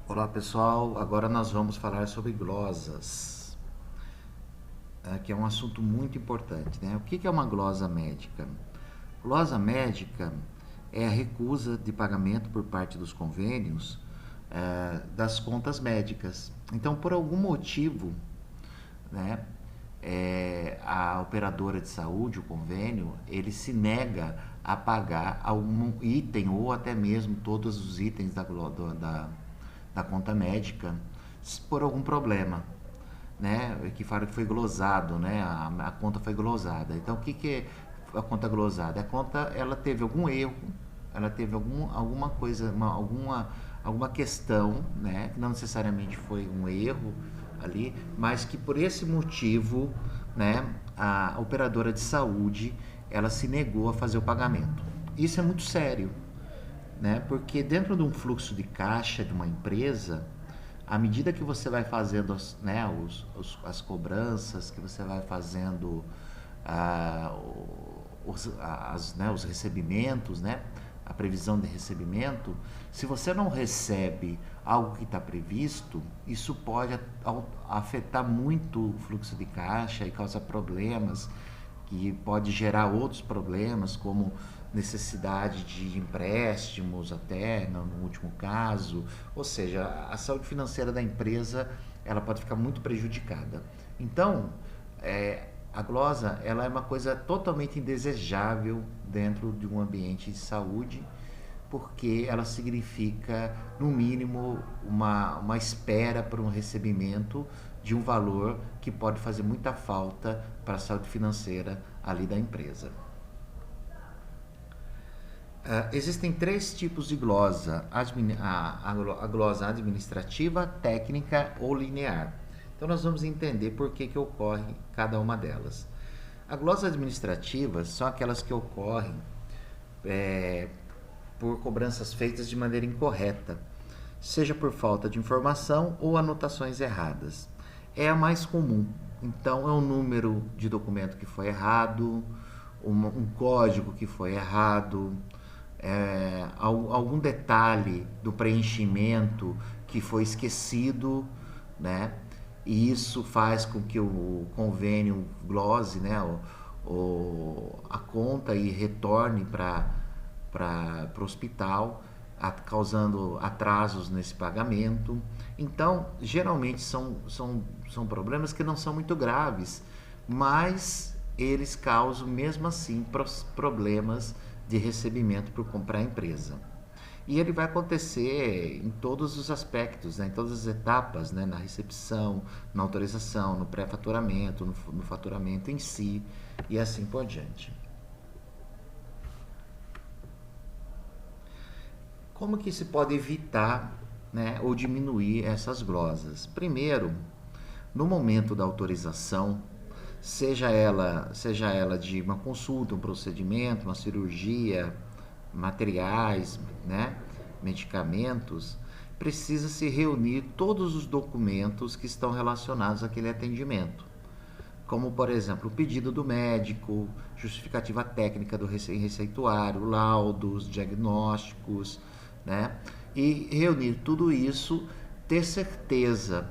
Olá pessoal, agora nós vamos falar sobre glosas, que é um assunto muito importante, né? O que é uma glosa médica? Glosa médica é a recusa de pagamento por parte dos convênios das contas médicas. Então, por algum motivo, né, a operadora de saúde, o convênio, ele se nega a pagar algum item ou até mesmo todos os itens da conta médica por algum problema, né? Que fala que foi glosado, né? A conta foi glosada. Então, o que é a conta glosada? A conta, ela teve algum erro, ela teve alguma coisa, alguma questão, né? Que não necessariamente foi um erro ali, mas que por esse motivo, né? A operadora de saúde, ela se negou a fazer o pagamento. Isso é muito sério, né? Porque dentro de um fluxo de caixa de uma empresa, à medida que você vai fazendo né, as cobranças, que você vai fazendo ah, os recebimentos, né, a previsão de recebimento, se você não recebe algo que está previsto, isso pode afetar muito o fluxo de caixa e causar problemas, que pode gerar outros problemas, como necessidade de empréstimos até, no último caso. Ou seja, a saúde financeira da empresa, ela pode ficar muito prejudicada. Então, a glosa, ela é uma coisa totalmente indesejável dentro de um ambiente de saúde, porque ela significa, no mínimo, uma espera para um recebimento de um valor que pode fazer muita falta para a saúde financeira ali da empresa. Existem três tipos de glosa: a glosa administrativa, técnica ou linear. Então nós vamos entender por que ocorre cada uma delas. A glosa administrativa são aquelas que ocorrem é, por cobranças feitas de maneira incorreta, seja por falta de informação ou anotações erradas. É a mais comum. Então, é um número de documento que foi errado, um código que foi errado, algum detalhe do preenchimento que foi esquecido, né? E isso faz com que o convênio glose, né, a conta e retorne para o hospital, causando atrasos nesse pagamento. Então, geralmente são problemas que não são muito graves, mas eles causam mesmo assim problemas de recebimento por comprar a empresa. E ele vai acontecer em todos os aspectos, né, em todas as etapas, né, na recepção, na autorização, no pré-faturamento, no faturamento em si e assim por diante. Como que se pode evitar, né, ou diminuir essas glosas? Primeiro, no momento da autorização, seja ela de uma consulta, um procedimento, uma cirurgia, materiais, né, medicamentos, precisa se reunir todos os documentos que estão relacionados àquele atendimento, como por exemplo o pedido do médico, justificativa técnica do receituário, laudos, diagnósticos, né? E reunir tudo isso, ter certeza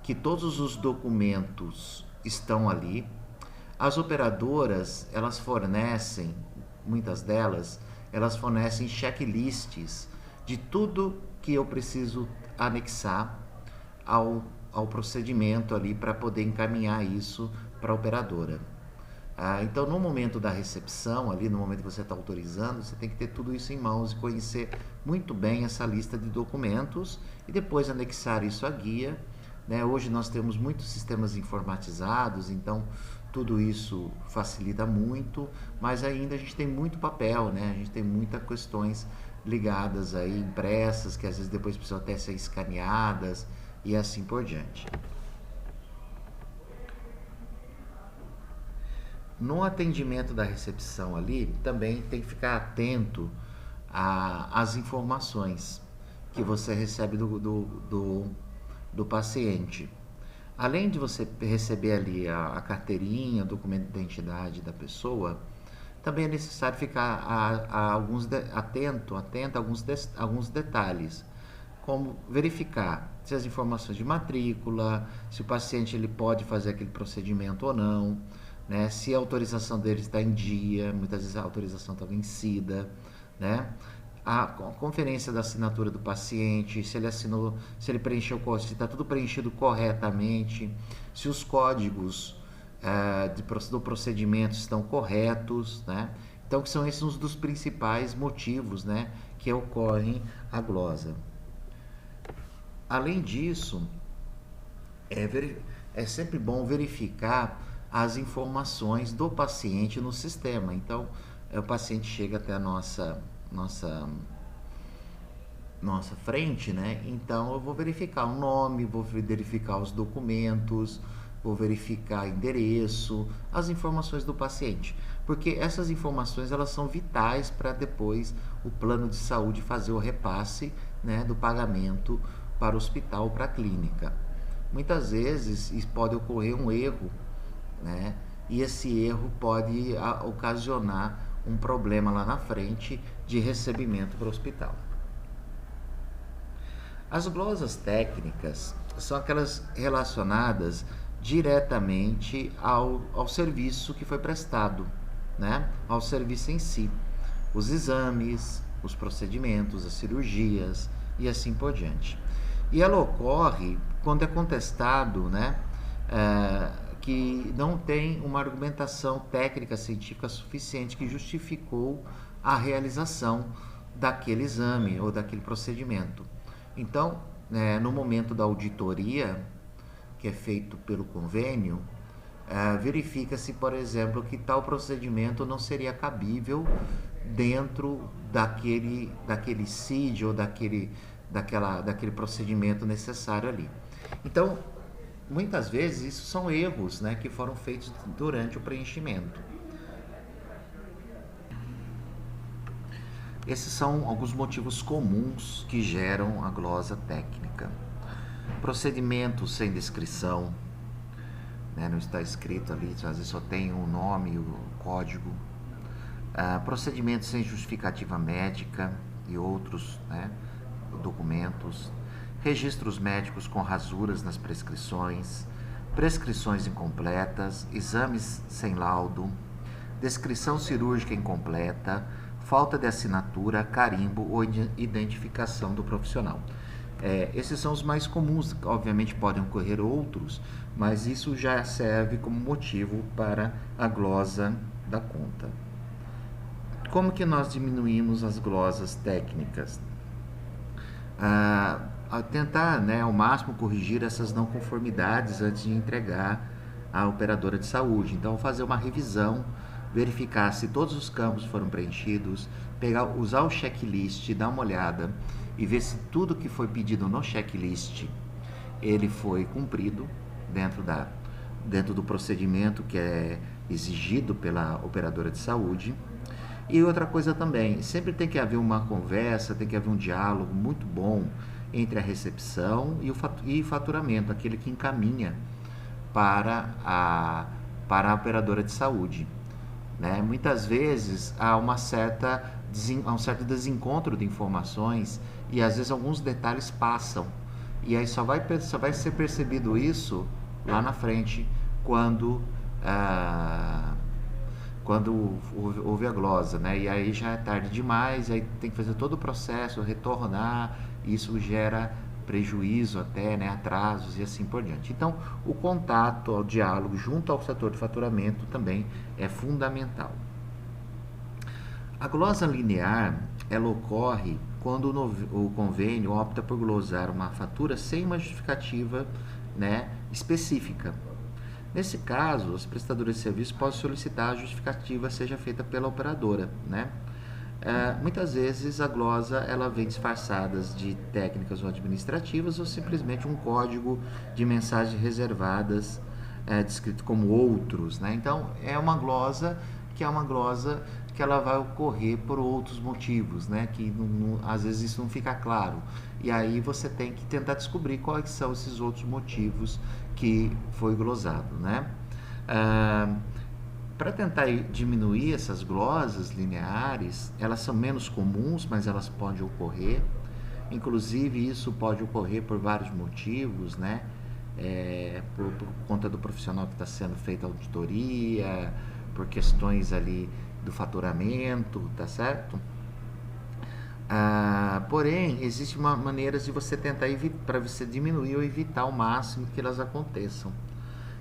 que todos os documentos estão ali. As operadoras, elas fornecem, muitas delas, elas fornecem checklists de tudo que eu preciso anexar ao procedimento ali para poder encaminhar isso para a operadora. Então, no momento da recepção, ali no momento que você está autorizando, você tem que ter tudo isso em mãos e conhecer muito bem essa lista de documentos e depois anexar isso à guia, né? Hoje nós temos muitos sistemas informatizados, então tudo isso facilita muito, mas ainda a gente tem muito papel, né? A gente tem muitas questões ligadas aí, impressas, que às vezes depois precisam até ser escaneadas e assim por diante. No atendimento da recepção ali, também tem que ficar atento às informações que você recebe do paciente. Além de você receber ali a carteirinha, o documento de identidade da pessoa, também é necessário ficar atento a alguns detalhes. como verificar se as informações de matrícula, se o paciente ele pode fazer aquele procedimento ou não, né? Se a autorização dele está em dia, muitas vezes a autorização está vencida, né? A conferência da assinatura do paciente, se ele assinou, se ele preencheu, se está tudo preenchido corretamente, se os códigos do procedimento estão corretos, né? Então, que são esses um dos principais motivos, né, que ocorrem a glosa. Além disso, é sempre bom verificar as informações do paciente no sistema. Então, o paciente chega até a nossa frente, né? Então, eu vou verificar o nome, vou verificar os documentos, vou verificar endereço, as informações do paciente, porque essas informações elas são vitais para depois o plano de saúde fazer o repasse, né, do pagamento para o hospital ou para a clínica. Muitas vezes pode ocorrer um erro, né, e esse erro pode ocasionar um problema lá na frente de recebimento para o hospital. As glosas técnicas são aquelas relacionadas diretamente ao serviço que foi prestado, né? Ao serviço em si. Os exames, os procedimentos, as cirurgias e assim por diante. E ela ocorre quando é contestado, né, que não tem uma argumentação técnica científica suficiente que justificou a realização daquele exame ou daquele procedimento. Então, no momento da auditoria, que é feito pelo convênio, verifica-se, por exemplo, que tal procedimento não seria cabível dentro daquele CID ou daquele procedimento necessário ali. Então, muitas vezes, isso são erros, né, que foram feitos durante o preenchimento. Esses são alguns motivos comuns que geram a glosa técnica. Procedimento sem descrição, né, não está escrito ali, às vezes só tem o nome, o código. Procedimento sem justificativa médica e outros, né, documentos. Registros médicos com rasuras nas prescrições, prescrições incompletas, exames sem laudo, descrição cirúrgica incompleta, falta de assinatura, carimbo ou identificação do profissional. Esses são os mais comuns, obviamente podem ocorrer outros, mas isso já serve como motivo para a glosa da conta. Como que nós diminuímos as glosas técnicas? A tentar, né, ao máximo corrigir essas não conformidades antes de entregar à operadora de saúde. Então, fazer uma revisão, verificar se todos os campos foram preenchidos, usar o checklist, dar uma olhada e ver se tudo que foi pedido no checklist ele foi cumprido dentro do procedimento que é exigido pela operadora de saúde. E outra coisa também, sempre tem que haver uma conversa, tem que haver um diálogo muito bom entre a recepção e o faturamento, aquele que encaminha para a operadora de saúde, né? Muitas vezes há um certo desencontro de informações e às vezes alguns detalhes passam. E aí só vai ser percebido isso lá na frente, quando houve a glosa, né? E aí já é tarde demais, aí tem que fazer todo o processo, retornar, e isso gera prejuízo até, né, atrasos e assim por diante. Então, o contato, o diálogo junto ao setor de faturamento também é fundamental. A glosa linear, ela ocorre quando o convênio opta por glosar uma fatura sem uma justificativa, né, específica. Nesse caso, os prestadores de serviço podem solicitar a justificativa seja feita pela operadora, né? Muitas vezes a glosa ela vem disfarçada de técnicas ou administrativas ou simplesmente um código de mensagens reservadas descrito como outros, né? Então é uma glosa que ela vai ocorrer por outros motivos, né? Que às vezes isso não fica claro. E aí você tem que tentar descobrir quais são esses outros motivos que foi glosado, né? Para tentar diminuir essas glosas lineares, elas são menos comuns, mas elas podem ocorrer. Inclusive, isso pode ocorrer por vários motivos, né? Por conta do profissional que está sendo feita a auditoria, por questões ali do faturamento, tá certo? Porém, existem maneiras de você tentar para você diminuir ou evitar ao máximo que elas aconteçam.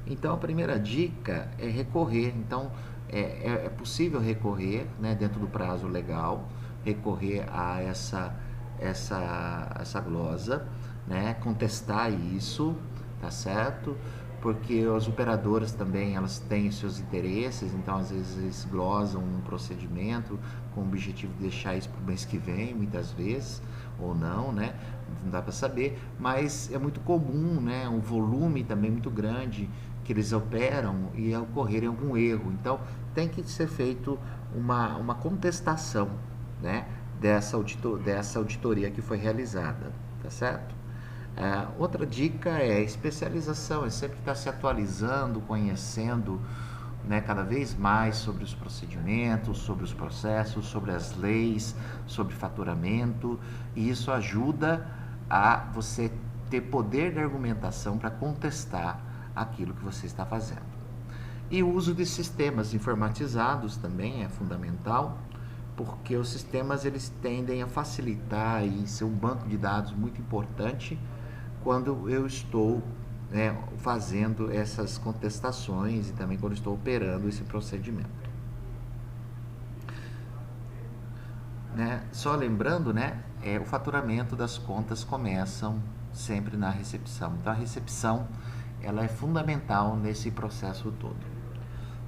Então, a primeira dica é recorrer. Então, é possível recorrer, né, dentro do prazo legal, recorrer a essa glosa, né, contestar isso, tá certo? Porque as operadoras também, elas têm os seus interesses, então às vezes eles glosam um procedimento com o objetivo de deixar isso para o mês que vem, muitas vezes, ou não, né? Não dá para saber, mas é muito comum, né? Um volume também muito grande que eles operam e ocorrerem algum erro. Então tem que ser feito uma contestação, né? Dessa auditoria que foi realizada, tá certo? Outra dica é especialização, é sempre estar se atualizando, conhecendo, né, cada vez mais sobre os procedimentos, sobre os processos, sobre as leis, sobre faturamento, e isso ajuda a você ter poder de argumentação para contestar aquilo que você está fazendo. E o uso de sistemas informatizados também é fundamental, porque os sistemas eles tendem a facilitar e ser um banco de dados muito importante quando eu estou, né, fazendo essas contestações e também quando estou operando esse procedimento. Né? Só lembrando, né, o faturamento das contas começam sempre na recepção. Então a recepção ela é fundamental nesse processo todo.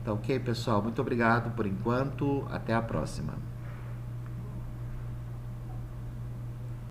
Então, ok, pessoal? Muito obrigado por enquanto. Até a próxima.